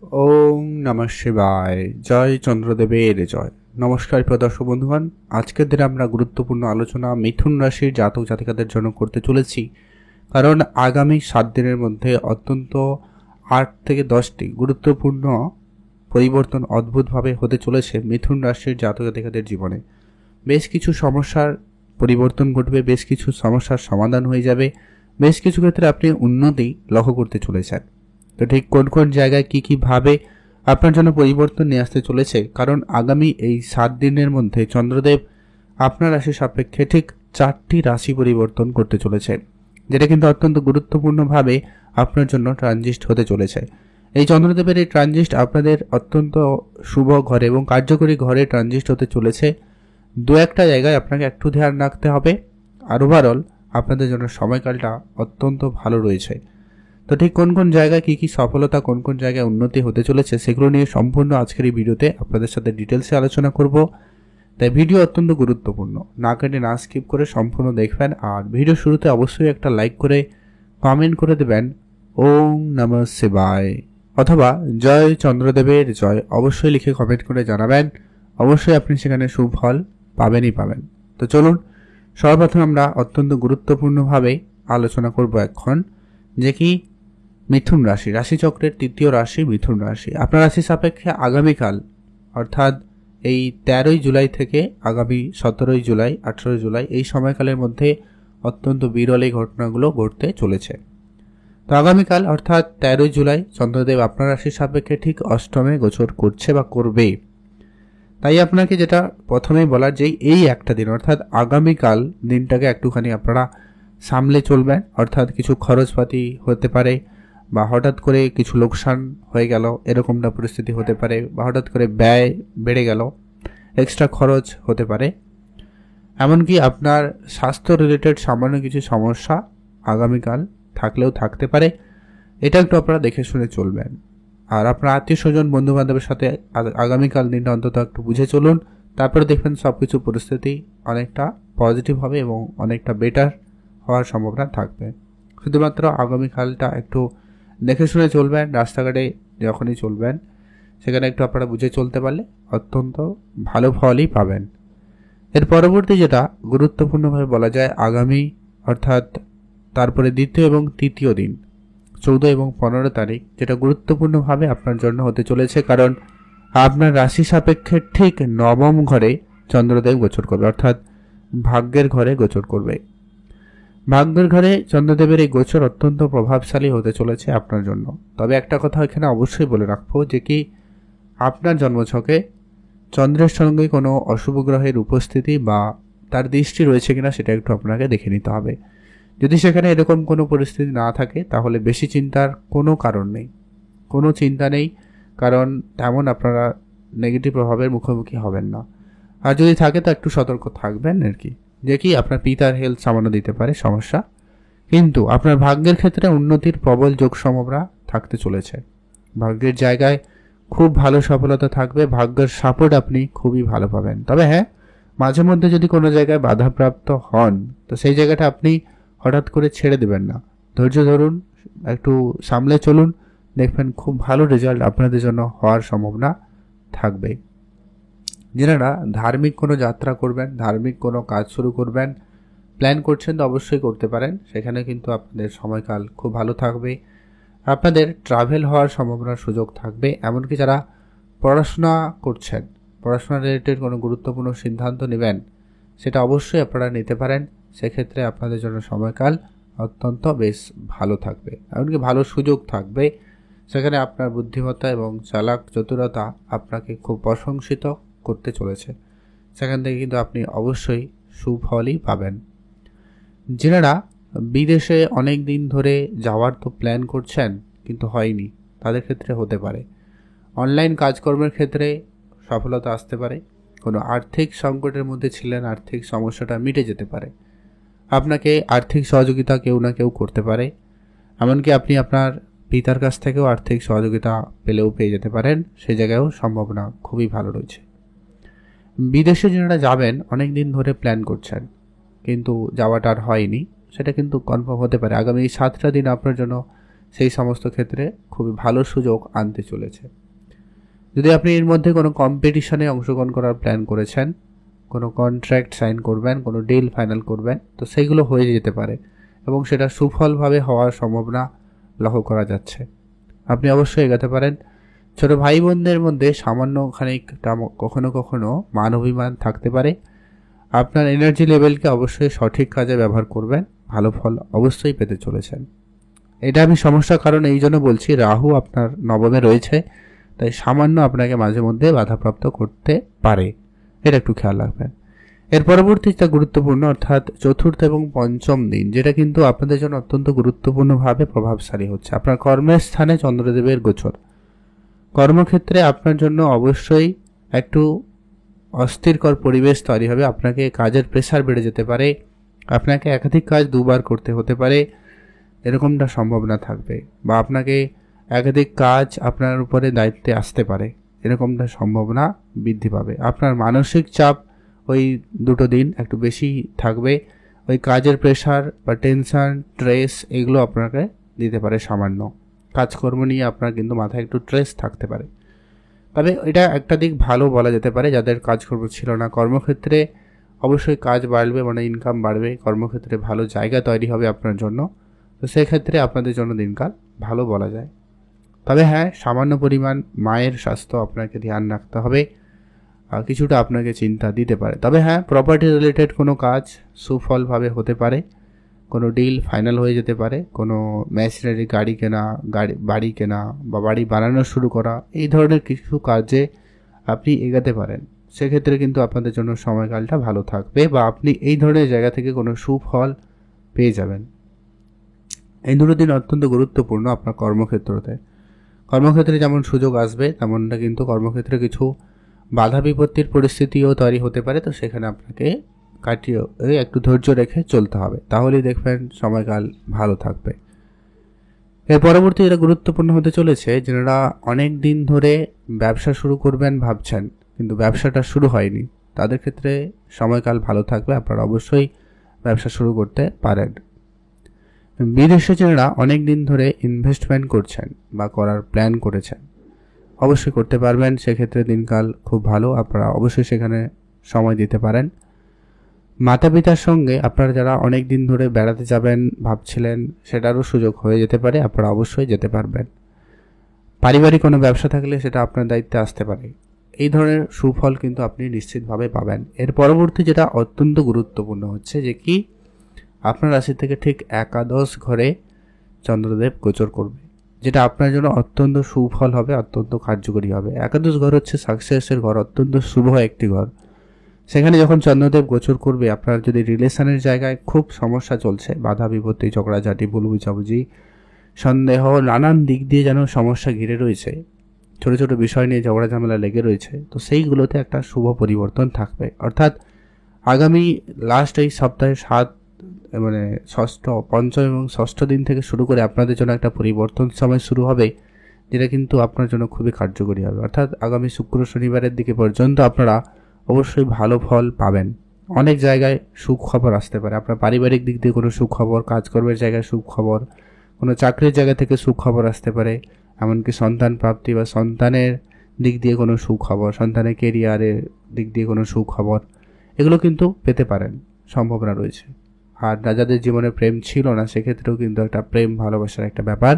ওম নমঃ শিবায়। জয় চন্দ্রদেবের জয়। নমস্কার প্রিয় দর্শক বন্ধুগণ, আজকের দিনে আমরা গুরুত্বপূর্ণ আলোচনা মিথুন রাশির জাতক জাতিকাদের জন্য করতে চলেছি। কারণ আগামী 7 দিনের মধ্যে অত্যন্ত 8 থেকে 10টি গুরুত্বপূর্ণ পরিবর্তন অদ্ভুতভাবে হতে চলেছে মিথুন রাশির জাতক জাতিকাদের জীবনে। বেশ কিছু সমস্যার পরিবর্তন ঘটবে, বেশ কিছু সমস্যার সমাধান হয়ে যাবে, বেশ কিছু ক্ষেত্রে আপনি উন্নতি লক্ষ্য করতে চলেছেন। তো ঠিক কোন কোন জায়গায় কি ভাবে আপনার জন্য পরিবর্তন নিয়ে আসতে চলেছে, কারণ আগামী এই 7 দিনের মধ্যে চন্দ্রদেব আপনার রাশি সাপেক্ষে ঠিক 4টি রাশি পরিবর্তন করতে চলেছে, যেটা কিন্তু অত্যন্ত গুরুত্বপূর্ণভাবে আপনার জন্য ট্রানজিস্ট হতে চলেছে। এই চন্দ্রদেবের এই ট্রানজিস্ট আপনাদের অত্যন্ত শুভ ঘরে এবং কার্যকরী ঘরে ট্রানজিস্ট হতে চলেছে। দু একটা জায়গায় আপনাকে একটু ধ্যান রাখতে হবে, আর ওভারঅল আপনাদের জন্য সময়কালটা অত্যন্ত ভালো রয়েছে। তো ঠিক কোন কোন জায়গায় কি সফলতা, কোন কোন জায়গায় উন্নতি হতে চলেছে, সেগুলো নিয়ে সম্পূর্ণ আজকের এই ভিডিওতে আপনাদের সাথে ডিটেলসে আলোচনা করব। তাই ভিডিও অত্যন্ত গুরুত্বপূর্ণ, না কেটে না স্কিপ করে সম্পূর্ণ দেখবেন। আর ভিডিও শুরুতে অবশ্যই একটা লাইক করে কমেন্ট করে দেবেন ওম নমঃ শিবায় অথবা জয় চন্দ্রদেবের জয় অবশ্যই লিখে কমেন্ট করে জানাবেন। অবশ্যই আপনি সেখানে সুফল পাবেনই পাবেন। তো চলুন সর্বপ্রথম আমরা অত্যন্ত গুরুত্বপূর্ণভাবে আলোচনা করব এখন, যে কি মিথুন রাশি, রাশিচক্রের তৃতীয় রাশি মিথুন রাশি। আপনার রাশি সাপেক্ষে আগামীকাল অর্থাৎ এই 13ই জুলাই থেকে আগামী 17ই জুলাই 18ই জুলাই এই সময়কালের মধ্যে অত্যন্ত বিরল এই ঘটনাগুলো ঘটতে চলেছে। তো আগামীকাল অর্থাৎ 13ই জুলাই চন্দ্রদেব আপনার রাশির সাপেক্ষে ঠিক অষ্টমে গোচর করছে বা করবে। তাই আপনাকে যেটা প্রথমেই বলার, যে এই একটা দিন অর্থাৎ আগামীকাল দিনটাকে একটুখানি আপনারা সামলে চলবেন। অর্থাৎ কিছু খরচপাতি হতে পারে, বা হঠাৎ করে কিছু লোকসান হয়ে গেল এরকমটা পরিস্থিতি হতে পারে, বা হঠাৎ করে ব্যয় বেড়ে গেল, এক্সট্রা খরচ হতে পারে। এমনকি আপনার স্বাস্থ্য রিলেটেড সামান্য কিছু সমস্যা আগামীকাল থাকলেও থাকতে পারে। এটা একটু আপনারা দেখে শুনে চলবেন। আর আপনার আত্মীয় স্বজন বন্ধু বান্ধবের সাথে আগামীকাল দিনটা অন্তত একটু বুঝে চলুন, তারপরে দেখবেন সব কিছু পরিস্থিতি অনেকটা পজিটিভ হবে এবং অনেকটা বেটার হওয়ার সম্ভাবনা থাকবে। শুধুমাত্র আগামীকালটা একটু দেখে শুনে চলবেন। রাস্তাঘাটে যখনই চলবেন সেখানে একটু আপনারা বুঝে চলতে পারলে অত্যন্ত ভালো ফলই পাবেন। এর পরবর্তী যেটা গুরুত্বপূর্ণভাবে বলা যায়, আগামী অর্থাৎ তারপরে দ্বিতীয় এবং তৃতীয় দিন 14 এবং 15 তারিখ, যেটা গুরুত্বপূর্ণভাবে আপনার জন্য হতে চলেছে। কারণ আপনার রাশি সাপেক্ষে ঠিক নবম ঘরে চন্দ্রদেব গোচর করবে, অর্থাৎ ভাগ্যের ঘরে গোচর করবে। ভাগ্যের ঘরে চন্দ্রদেবের এই গোচর অত্যন্ত প্রভাবশালী হতে চলেছে আপনার জন্য। তবে একটা কথা এখানে অবশ্যই বলে রাখবো, যে কি আপনার জন্মছকে চন্দ্রের সঙ্গে কোনো অশুভ গ্রহের উপস্থিতি বা তার দৃষ্টি রয়েছে কিনা সেটা একটু আপনাকে দেখে নিতে হবে। যদি সেখানে এরকম কোনো পরিস্থিতি না থাকে তাহলে বেশি চিন্তার কোনো কারণ নেই, কোনো চিন্তা নেই, কারণ তেমন আপনারা নেগেটিভ প্রভাবের মুখোমুখি হবেন না। আর যদি থাকে তো একটু সতর্ক থাকবেন আর কি, যে কি আপনার পিতার হেলথ সামান্য দিতে পারে সমস্যা। কিন্তু আপনার ভাগ্যের ক্ষেত্রে উন্নতির প্রবল যোগ সম্ভাবনা থাকতে চলেছে। ভাগ্যের জায়গায় খুব ভালো সফলতা থাকবে, ভাগ্যের সাপোর্ট আপনি খুবই ভালো পাবেন। তবে হ্যাঁ, মাঝে মধ্যে যদি কোনো জায়গায় বাধাপ্রাপ্ত হন তো সেই জায়গাটা আপনি হঠাৎ করে ছেড়ে দেবেন না, ধৈর্য ধরুন, একটু সামলে চলুন, দেখবেন খুব ভালো রেজাল্ট আপনাদের জন্য হওয়ার সম্ভাবনা থাকবে। যারা ধার্মিক কোনো যাত্রা করবেন, ধার্মিক কোনো কাজ শুরু করবেন প্ল্যান করছেন তো অবশ্যই করতে পারেন, সেখানে কিন্তু আপনাদের সময়কাল খুব ভালো থাকবে। আপনাদের ট্রাভেল হওয়ার সম্ভাবনার সুযোগ থাকবে। এমনকি যারা পড়াশোনা করছেন, পড়াশোনা রিলেটেড কোনো গুরুত্বপূর্ণ সিদ্ধান্ত নেবেন সেটা অবশ্যই আপনারা নিতে পারেন। সেক্ষেত্রে আপনাদের জন্য সময়কাল অত্যন্ত বেশ ভালো থাকবে, এমনকি ভালো সুযোগ থাকবে। সেখানে আপনার বুদ্ধিমত্তা এবং চালাক চতুরতা আপনাকে খুব প্রশংসিত করতে চলেছে। সেখান থেকে কিন্তু আপনি অবশ্যই সুফলই পাবেন। যারা বিদেশে অনেক দিন ধরে যাওয়ার তো প্ল্যান করছেন কিন্তু হয়নি, তাদের ক্ষেত্রে হতে পারে। অনলাইন কাজকর্মের ক্ষেত্রে সফলতা আসতে পারে। কোনো আর্থিক সংকটের মধ্যে ছিলেন, আর্থিক সমস্যাটা মিটে যেতে পারে। আপনাকে আর্থিক সহযোগিতা কেউ না কেউ করতে পারে। এমনকি আপনি আপনার পিতার কাছ থেকেও আর্থিক সহযোগিতা পেয়ে যেতে পারেন, সেই জায়গায়ও সম্ভাবনা খুবই ভালো রয়েছে। বিদেশে যারা যাবেন অনেক দিন ধরে প্ল্যান করছেন কিন্তু যাওয়াটা আর হয়নি, সেটা কিন্তু কনফার্ম হতে পারে। আগামী 7টা দিন আপনার জন্য সেই সমস্ত ক্ষেত্রে খুবই ভালো সুযোগ আনতে চলেছে। যদি আপনি এর মধ্যে কোনো কম্পিটিশনে অংশগ্রহণ করার প্ল্যান করেছেন, কোনো কন্ট্রাক্ট সাইন করবেন, কোনো ডিল ফাইনাল করবেন, তো সেইগুলো হয়ে যেতে পারে এবং সেটা সুফলভাবে হওয়ার সম্ভাবনা লক্ষ্য করা যাচ্ছে। আপনি অবশ্যই এগোতে পারেন। ছোট ভাই বোনদের মধ্যে সামান্য খানিকটা কখনো কখনো মান অভিমান থাকতে পারে। আপনার এনার্জি লেভেলকে অবশ্যই সঠিক কাজে ব্যবহার করবেন, ভালো ফল অবশ্যই পেতে চলেছেন। এটা আমি সমস্যার কারণ এই জন্য বলছি, রাহু আপনার নবমে রয়েছে, তাই সামান্য আপনাকে মাঝে মধ্যে বাধাপ্রাপ্ত করতে পারে, এটা একটু খেয়াল রাখবেন। এর পরবর্তীটা গুরুত্বপূর্ণ, অর্থাৎ চতুর্থ এবং পঞ্চম দিন, যেটা কিন্তু আপনাদের জন্য অত্যন্ত গুরুত্বপূর্ণভাবে প্রভাবশালী হচ্ছে। আপনার কর্মের স্থানে চন্দ্রদেবের গোচর, কর্মক্ষেত্রে আপনার জন্য অবশ্যই একটু অস্থিরকর পরিবেশ তৈরি হবে। আপনাকে কাজের প্রেসার বেড়ে যেতে পারে, আপনাকে একাধিক কাজ দুবার করতে হতে পারে, এরকমটা সম্ভাবনা থাকবে, বা আপনাকে একাধিক কাজ আপনার উপরে দায়িত্বে আসতে পারে, এরকমটা সম্ভাবনা বৃদ্ধি পাবে। আপনার মানসিক চাপ ওই দুটো দিন একটু বেশি থাকবে, ওই কাজের প্রেসার বা টেনশন, স্ট্রেস এগুলো আপনাকে দিতে পারে। সামান্য কাজকর্ম নিয়ে আপনার কিন্তু মাথায় একটু স্ট্রেস থাকতে পারে। তবে এটা একটা দিক ভালো বলা যেতে পারে, যাদের কাজকর্ম ছিল না, কর্মক্ষেত্রে অবশ্যই কাজ বাড়বে, মানে ইনকাম বাড়বে, কর্মক্ষেত্রে ভালো জায়গা তৈরি হবে আপনার জন্য। তো সেক্ষেত্রে আপনাদের জন্য দিনকাল ভালো বলা যায়। তবে হ্যাঁ, সামান্য পরিমাণ মায়ের স্বাস্থ্য আপনাকে ধ্যান রাখতে হবে, কিছুটা আপনাকে চিন্তা দিতে পারে। তবে হ্যাঁ, প্রপার্টি রিলেটেড কোনো কাজ সুফলভাবে হতে পারে, কোনো ডিল ফাইনাল হয়ে যেতে পারে, কোনো মেশিনারি বাড়ি কেনা বা বাড়ি বানানো শুরু করা, এই ধরনের কিছু কাজে আপনি এগাতে পারেন। সেক্ষেত্রে কিন্তু আপনাদের জন্য সময়কালটা ভালো থাকবে, বা আপনি এই ধরনের জায়গা থেকে কোনো সুফল পেয়ে যাবেন। এই দুটো দিন অত্যন্ত গুরুত্বপূর্ণ আপনার কর্মক্ষেত্রে যেমন সুযোগ আসবে, তেমনটা কিন্তু কর্মক্ষেত্রে কিছু বাধা বিপত্তির পরিস্থিতিও তৈরি হতে পারে। তো সেখানে আপনাকে কাটিয়ে একটু ধৈর্য রেখে চলতে হবে, তাহলেই দেখবেন সময়কাল ভালো থাকবে। এর পরবর্তী এটা গুরুত্বপূর্ণ হতে চলেছে, যারা অনেক দিন ধরে ব্যবসা শুরু করবেন ভাবছেন কিন্তু ব্যবসাটা শুরু হয়নি, তাদের ক্ষেত্রে সময়কাল ভালো থাকবে, আপনারা অবশ্যই ব্যবসা শুরু করতে পারেন। বিদেশে যারা অনেক দিন ধরে ইনভেস্টমেন্ট করছেন বা করার প্ল্যান করেছেন, অবশ্যই করতে পারবেন। সেক্ষেত্রে দিনকাল খুব ভালো, আপনারা অবশ্যই সেখানে সময় দিতে পারেন। মাতা পিতার সঙ্গে আপনারা যারা অনেক দিন ধরে বেড়াতে যাবেন ভাবছিলেন, সেটারও সুযোগ হয়ে যেতে পারে, আপনারা অবশ্যই যেতে পারবেন। পারিবারিক কোনো ব্যবসা থাকলে সেটা আপনার দায়িত্বে আসতে পারে। এই ধরনের সুফল কিন্তু আপনি নিশ্চিতভাবে পাবেন। এর পরবর্তী যেটা অত্যন্ত গুরুত্বপূর্ণ হচ্ছে যে কি, আপনার রাশি থেকে ঠিক একাদশ ঘরে চন্দ্রদেব গোচর করবে, যেটা আপনার জন্য অত্যন্ত সুফল হবে, অত্যন্ত কার্যকরী হবে। একাদশ ঘর হচ্ছে সাকসেসের ঘর, অত্যন্ত শুভ একটি ঘর। সেখানে যখন চন্দ্রদেব গোচর করবে, আপনার যদি রিলেশনের জায়গায় খুব সমস্যা চলছে, বাধা বিপত্তি, ঝগড়াঝাটি, ভুল বুঝাবুঝি, সন্দেহ, নানান দিক দিয়ে যেন সমস্যা ঘিরে রয়েছে, ছোট ছোট বিষয় নিয়ে ঝগড়া ঝামেলা লেগে রয়েছে, তো সেইগুলোতে একটা শুভ পরিবর্তন থাকবে। অর্থাৎ আগামী লাস্ট এই সপ্তাহে পঞ্চম এবং ষষ্ঠ দিন থেকে শুরু করে আপনাদের জন্য একটা পরিবর্তন সময় শুরু হবে, যেটা কিন্তু আপনার জন্য খুবই কার্যকরী হবে। অর্থাৎ আগামী শুক্র শনিবারের দিকে পর্যন্ত আপনারা অবশ্যই ভালো ফল পাবেন। অনেক জায়গায় সুখবর আসতে পারে, আপনার পারিবারিক দিক দিয়ে কোনো সুখবর, কাজকর্মের জায়গায় সুখবর, কোনো চাকরির জায়গা থেকে সুখবর আসতে পারে, এমনকি সন্তান প্রাপ্তি বা সন্তানের দিক দিয়ে কোনো সুখবর, সন্তানের কেরিয়ারের দিক দিয়ে কোনো সুখবর, এগুলো কিন্তু পেতে পারেন, সম্ভাবনা রয়েছে। আর যাদের জীবনে প্রেম ছিল না, সেক্ষেত্রেও কিন্তু একটা প্রেম ভালোবাসার একটা ব্যাপার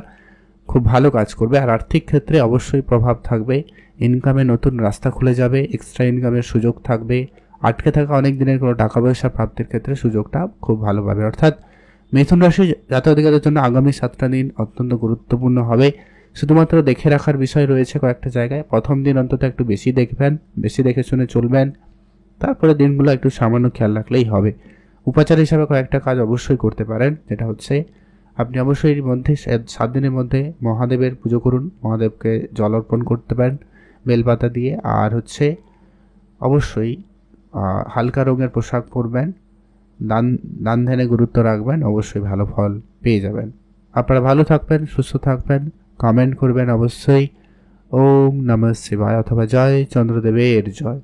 খুব ভালো কাজ করবে। আর আর্থিক ক্ষেত্রে অবশ্যই প্রভাব থাকবে, ইনকামে নতুন রাস্তা খুলে যাবে, এক্সট্রা ইনকামের সুযোগ থাকবে, আটকে থাকা অনেক দিনের কোনো টাকা পয়সা প্রাপ্তির ক্ষেত্রে সুযোগটা খুব ভালো পাবে। অর্থাৎ মিথুন রাশি জাতকদের জন্য আগামী 7টা দিন অত্যন্ত গুরুত্বপূর্ণ হবে। শুধুমাত্র দেখে রাখার বিষয় রয়েছে কয়েকটা জায়গায়। প্রথম দিন অন্তত একটু বেশি দেখবেন, বেশি দেখে শুনে চলবেন, তারপরে দিনগুলো একটু সামান্য খেয়াল রাখলেই হবে। উপাচার হিসাবে কয়েকটা কাজ অবশ্যই করতে পারেন, যেটা হচ্ছে আপনি অবশ্যই এর মধ্যে 7 দিনের মধ্যে মহাদেবের পুজো করুন, মহাদেবকে জল অর্পণ করতে পারেন বেলপাতা দিয়ে। আর হচ্ছে অবশ্যই হালকা রঙের পোশাক পরবেন, দান ধ্যানে গুরুত্ব রাখবেন, অবশ্যই ভালো ফল পেয়ে যাবেন। আপনারা ভালো থাকবেন, সুস্থ থাকবেন, কমেন্ট করবেন অবশ্যই। ওম নমঃ শিবায় অথবা জয় চন্দ্রদেবের জয়।